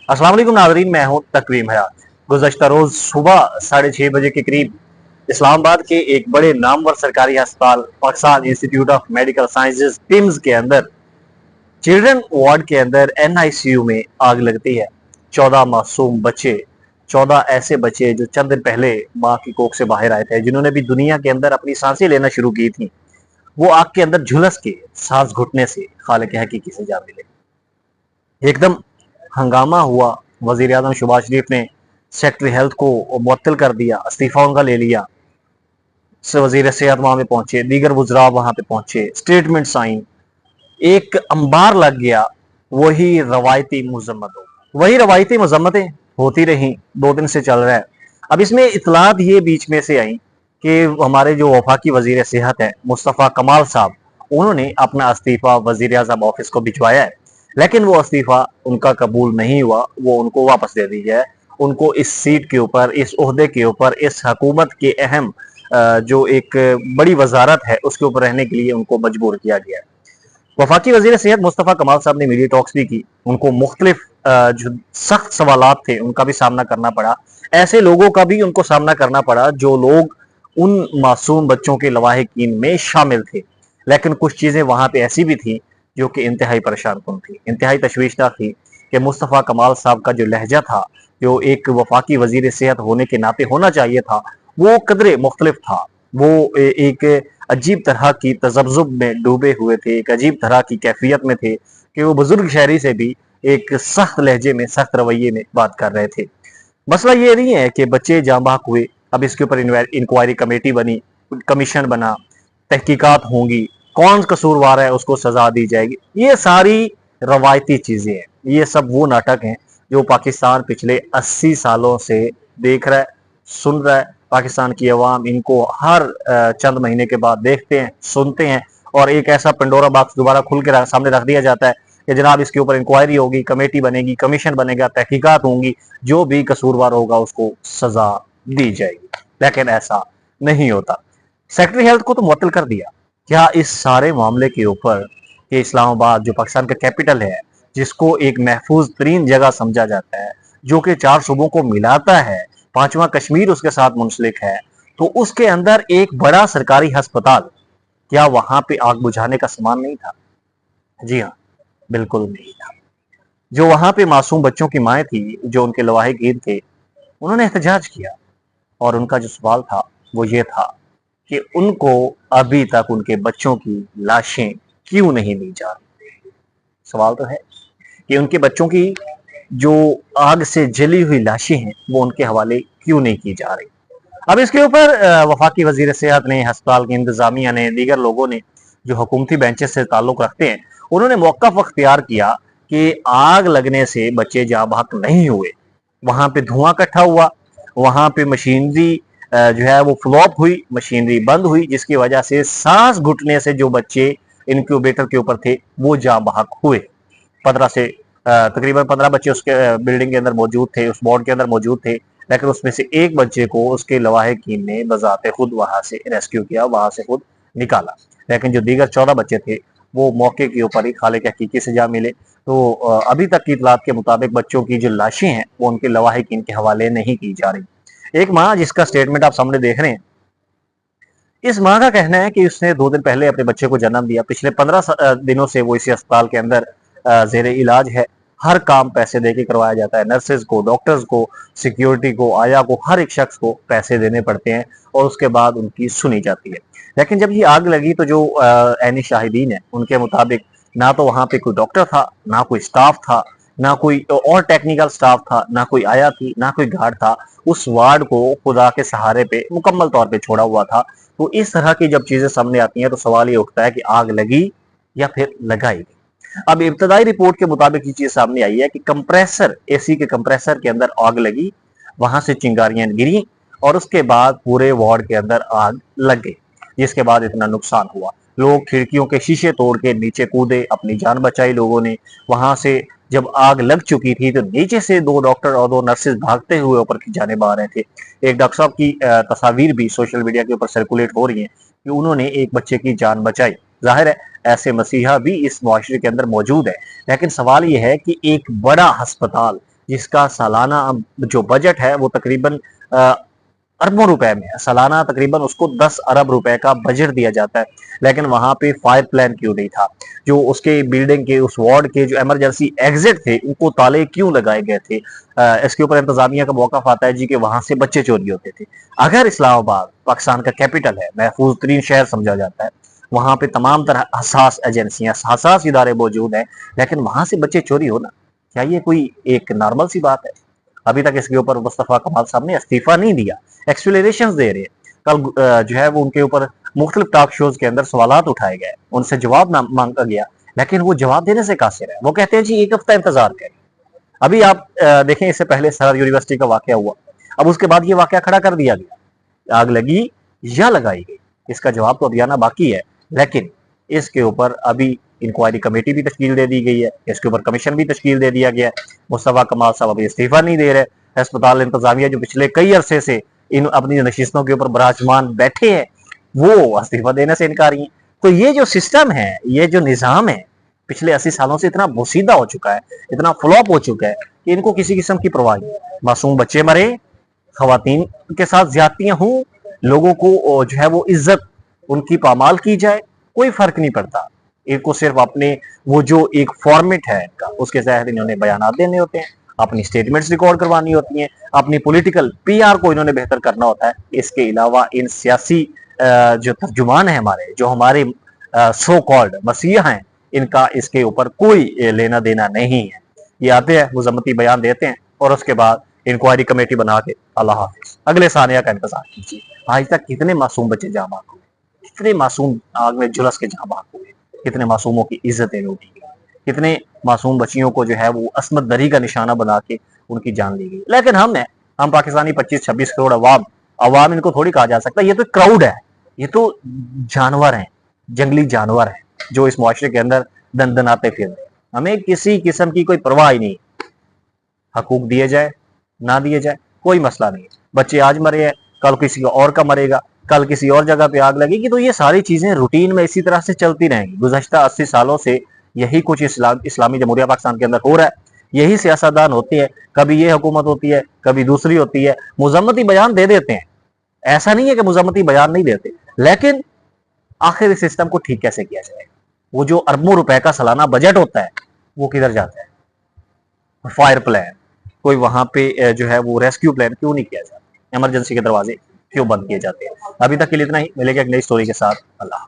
अस्सलाम वालेकुम नाज़रीन, मैं हूं तकवीम हयात। गुज़श्ता रोज सुबह 6:30 बजे के करीब इस्लामाबाद के एक बड़े नामवर सरकारी अस्पताल Pakistan institute of medical sciences teams के अंदर चिल्ड्रन वार्ड के अंदर एनआईसीयू में आग लगती है। 14 मासूम बच्चे, 14 ऐसे बच्चे जो चंद दिन पहले माँ की कोख से बाहर आए थे, जिन्होंने भी दुनिया के अंदर अपनी सांसें लेना शुरू की थी, वो आग के अंदर झुलस के सांस घुटने से खालिक हकीकी से जा मिले। एकदम हंगामा हुआ। वजीर आजम शहबाज शरीफ ने सेक्रेटरी हेल्थ को मुअत्तल कर दिया, इस्तीफा उनका ले लिया। वजीर सेहत वहां पे पहुंचे, दीगर वुजरा वहां पे पहुंचे, स्टेटमेंट आई, एक अंबार लग गया। वही रवायती मजम्मतें होती रही। 2 दिन से चल रहा है। अब इसमें इतलात ये बीच में से आई कि हमारे जो वफाकी वजीर सेहत है मुस्तफ़ा कमाल साहब, उन्होंने अपना इस्तीफा वजीर आजम ऑफिस को भिजवाया है, लेकिन वो इस्तीफा उनका कबूल नहीं हुआ। वो उनको वापस दे दी है। उनको इस सीट के ऊपर, इस ओहदे के ऊपर, इस हुकूमत के अहम जो एक बड़ी वजारत है उसके ऊपर रहने के लिए उनको मजबूर किया गया है। वफाकी वजीर सेहत मुस्तफ़ा कमाल साहब ने मीडिया टॉक्स भी की। उनको मुख्तलिफ जो सख्त सवालात थे उनका भी सामना करना पड़ा। ऐसे लोगों का भी उनको सामना करना पड़ा जो लोग उन मासूम बच्चों के लवाहिकीन में शामिल थे। लेकिन कुछ चीज़ें वहाँ पे ऐसी भी थी जो कि इंतहाई परेशान कुन थी, इंतहाई तशवीशनाक थी कि मुस्तफ़ा कमाल साहब का जो लहजा था, जो एक वफाकी वजीर सेहत होने के नाते होना चाहिए था, वो कदरे मुख्तलिफ था। वो एक अजीब तरह की तजब्जुब में डूबे हुए थे, एक अजीब तरह की कैफियत में थे कि वो बुजुर्ग शहरी से भी एक सख्त लहजे में, सख्त रवैये में बात कर रहे थे। मसला ये नहीं है कि बच्चे जाँ बहक हुए। अब इसके ऊपर इंक्वायरी कमेटी बनी, कमीशन बना, तहकीकात होंगी, कौन कसूरवार है उसको सजा दी जाएगी। ये सारी रवायती चीजें हैं। ये सब वो नाटक हैं जो पाकिस्तान पिछले 80 सालों से देख रहा है, सुन रहा है। पाकिस्तान की अवाम इनको हर चंद महीने के बाद देखते हैं, सुनते हैं, और एक ऐसा पंडोरा बॉक्स दोबारा खुल के सामने रख दिया जाता है कि जनाब इसके ऊपर इंक्वायरी होगी, कमेटी बनेगी, कमीशन बनेगा, तहकीकात होंगी, जो भी कसूरवार होगा उसको सजा दी जाएगी। लेकिन ऐसा नहीं होता। सेक्रेटरी हेल्थ को तो मुअत्तल कर दिया। क्या इस सारे मामले के ऊपर कि इस्लामाबाद जो पाकिस्तान का कैपिटल है, जिसको एक महफूज तरीन जगह समझा जाता है, जो कि 4 सूबों को मिलाता है, 5वां कश्मीर उसके साथ मुंसलिक है, तो उसके अंदर एक बड़ा सरकारी अस्पताल, क्या वहां पे आग बुझाने का सामान नहीं था? जी हाँ, बिल्कुल नहीं था। जो वहां पे मासूम बच्चों की माएँ थी, जो उनके लवाहिकीन थे, उन्होंने एहतजाज किया, और उनका जो सवाल था वो ये था कि उनको अभी तक उनके बच्चों की लाशें क्यों नहीं दी जा रही। सवाल तो है कि उनके बच्चों की जो आग से जली हुई लाशें हैं वो उनके हवाले क्यों नहीं की जा रही। अब इसके ऊपर वफाकी वजीर सेहत ने, अस्पताल की इंतजामिया ने, दीगर लोगों ने जो हुकूमती बेंचेस से ताल्लुक रखते हैं, उन्होंने मौक़िफ़ अख्तियार किया कि आग लगने से बच्चे जाँ बहक नहीं हुए। वहां पे धुआं इकट्ठा हुआ, वहां पे मशीनरी जो है वो फ्लॉप हुई, मशीनरी बंद हुई, जिसकी वजह से सांस घुटने से जो बच्चे इनक्यूबेटर के ऊपर थे वो जाँ बहक हुए। 15 से तकरीबन 15 बच्चे उसके बिल्डिंग के अंदर मौजूद थे, उस वार्ड के अंदर मौजूद थे, लेकिन उसमें से एक बच्चे को उसके लवाहिकीन ने बजाते खुद वहां से रेस्क्यू किया, वहां से खुद निकाला। लेकिन जो दीगर 14 बच्चे थे वो मौके के ऊपर ही खालिक हकीकी से जा मिले। तो अभी तक की इतलात के मुताबिक बच्चों की जो लाशें हैं वो उनके लवाहिकीन के हवाले नहीं की जा रही। एक माँ जिसका स्टेटमेंट आप सामने देख रहे हैं, इस माँ का कहना है कि उसने 2 दिन पहले अपने बच्चे को जन्म दिया। पिछले 15 दिनों से वो इसी अस्पताल के अंदर जेर इलाज है। हर काम पैसे दे के करवाया जाता है। नर्सेज को, डॉक्टर्स को, सिक्योरिटी को, आया को, हर एक शख्स को पैसे देने पड़ते हैं, और उसके बाद उनकी सुनी जाती है। लेकिन जब ये आग लगी तो जो ऐनी शाहिदीन है उनके मुताबिक ना तो वहां पे कोई डॉक्टर था, ना कोई स्टाफ था, ना कोई और टेक्निकल स्टाफ था, ना कोई आया थी, ना कोई गार्ड था। उस वार्ड को खुदा के सहारे पे मुकम्मल तौर पे छोड़ा हुआ था। तो इस तरह की जब चीजें सामने आती हैं तो सवाल ये उठता है कि आग लगी या फिर लगाई गई। अब इब्तदाई रिपोर्ट के मुताबिक ये चीज सामने आई है कि कंप्रेसर, एसी के कंप्रेसर के अंदर आग लगी, वहां से चिंगारियां गिरी, और उसके बाद पूरे वार्ड के अंदर आग लग गई, जिसके बाद इतना नुकसान हुआ। लोग खिड़कियों के शीशे तोड़ के नीचे कूदे, अपनी जान बचाई लोगों ने। वहां से जब आग लग चुकी थी तो नीचे से 2 डॉक्टर और 2 नर्सेज भागते हुए ऊपर की जाने आ रहे थे। एक डॉक्टर साहब की तस्वीर भी सोशल मीडिया के ऊपर सर्कुलेट हो रही है कि उन्होंने एक बच्चे की जान बचाई। जाहिर है ऐसे मसीहा भी इस मुआशरे के अंदर मौजूद है। लेकिन सवाल यह है कि एक बड़ा अस्पताल जिसका सालाना जो बजट है वो तकरीबन अरबों रुपए में है। सालाना तकरीबन उसको 10 अरब रुपए का बजट दिया जाता है, लेकिन वहां पे फायर प्लान क्यों नहीं था? जो उसके बिल्डिंग के उस वार्ड के जो इमरजेंसी एग्जिट थे उनको ताले क्यों लगाए गए थे? इसके ऊपर इंतजामिया का मौकफ आता है जी कि वहां से बच्चे चोरी होते थे। अगर इस्लामाबाद पाकिस्तान का कैपिटल है, महफूज तरीन शहर समझा जाता है, वहां पे तमाम तरह हसास एजेंसियां, हसास इदारे मौजूद हैं, लेकिन वहां से बच्चे चोरी होना, क्या ये कोई एक नॉर्मल सी बात है? अभी तक इसके ऊपर मुस्तफा कमाल साहब ने इस्तीफा नहीं दिया, एक्सप्लेनेशन दे रहे हैं। कल जो है वो उनके ऊपर मुख्तलिफ टॉक शोज के अंदर सवालात उठाए गए, उनसे जवाब मांगा गया, लेकिन वो जवाब देने से कासिर है। वो कहते हैं जी 1 हफ्ता इंतजार करें। अभी आप देखें, इससे पहले सरहद यूनिवर्सिटी का वाकया हुआ, अब उसके बाद ये वाकया खड़ा कर दिया गया, आग लगी या लगाई गई, इसका जवाब तो अभी आना बाकी है। लेकिन इसके ऊपर अभी इंक्वायरी कमेटी भी तश्कील दे दी गई है, इसके ऊपर कमीशन भी तश्कील दे दिया गया है। मुस्तफा कमाल साहब अभी इस्तीफा नहीं दे रहे। अस्पताल इंतजामिया जो पिछले कई अरसे से इन अपनी नशिस्तों के ऊपर बराजमान बैठे हैं, वो इस्तीफा देने से इनकारी हैं। तो ये जो सिस्टम है, ये जो निज़ाम है, पिछले 80 सालों से इतना बोसीदा हो चुका है, इतना फ्लॉप हो चुका है कि इनको किसी किस्म की परवाह नहीं। मासूम बच्चे मरे, खवातीन के साथ ज्यादतियां हों, लोगों को जो है वो इज्जत उनकी पामाल की जाए, कोई फर्क नहीं पड़ता। इनको सिर्फ अपने वो जो एक फॉर्मेट है इनका, उसके तहत इन्होंने बयानात देने होते हैं, अपनी स्टेटमेंट्स रिकॉर्ड करवानी होती हैं, अपनी पॉलिटिकल पीआर को इन्होंने बेहतर करना होता है। इसके अलावा इन सियासी जो तर्जुमान है हमारे, जो हमारे सो कॉल्ड मसीहा हैं, इनका इसके ऊपर कोई लेना देना नहीं है। ये आते हैं, मुजम्मती बयान देते हैं, और उसके बाद इंक्वायरी कमेटी बना के अल्लाह हाफिज, अगले सानिया का इंतजार कीजिए। आज तक कितने मासूम बच्चे जहाँ बाग हुए, कितने मासूम आग में झुलस के जहाँ बाग हुए, कितने मासूमों की इज्जतें लूटी गई, कितने मासूम बच्चियों को जो है वो असमत दरी का निशाना बना के उनकी जान ली गई। लेकिन हम पाकिस्तानी 25-26 करोड़ अवाम अवाम इनको थोड़ी कहा जा सकता। ये तो क्राउड है, ये तो जानवर हैं, जंगली जानवर हैं, जो इस मुआशरे के अंदर दंदनाते फिर रहे हैं। हमें किसी किस्म की कोई परवाह ही नहीं। हकूक दिए जाए ना दिए जाए कोई मसला नहीं है। बच्चे आज मरे हैं, कल किसी और का मरेगा, कल किसी और जगह पे आग लगेगी। तो ये सारी चीजें रूटीन में इसी तरह से चलती रहेंगी। गुज़श्ता 80 सालों से यही कुछ इस्लामी जमहूरिया पाकिस्तान के अंदर हो रहा है। यही सियासतदान होते हैं, कभी ये हुकूमत होती है, कभी दूसरी होती है, मुजम्मती बयान दे देते हैं। ऐसा नहीं है कि मुजम्मती बयान नहीं देते, लेकिन आखिर इस सिस्टम को ठीक कैसे किया जाएगा? वो जो अरबों रुपए का सालाना बजट होता है वो किधर जाता है? फायर प्लान, कोई वहां पे जो है वो रेस्क्यू प्लान क्यों नहीं किया जाता? इमरजेंसी के दरवाजे क्यों बंद किए जाते हैं? अभी तक के लिए इतना ही। मिलेगा एक नई स्टोरी के साथ। अल्लाह।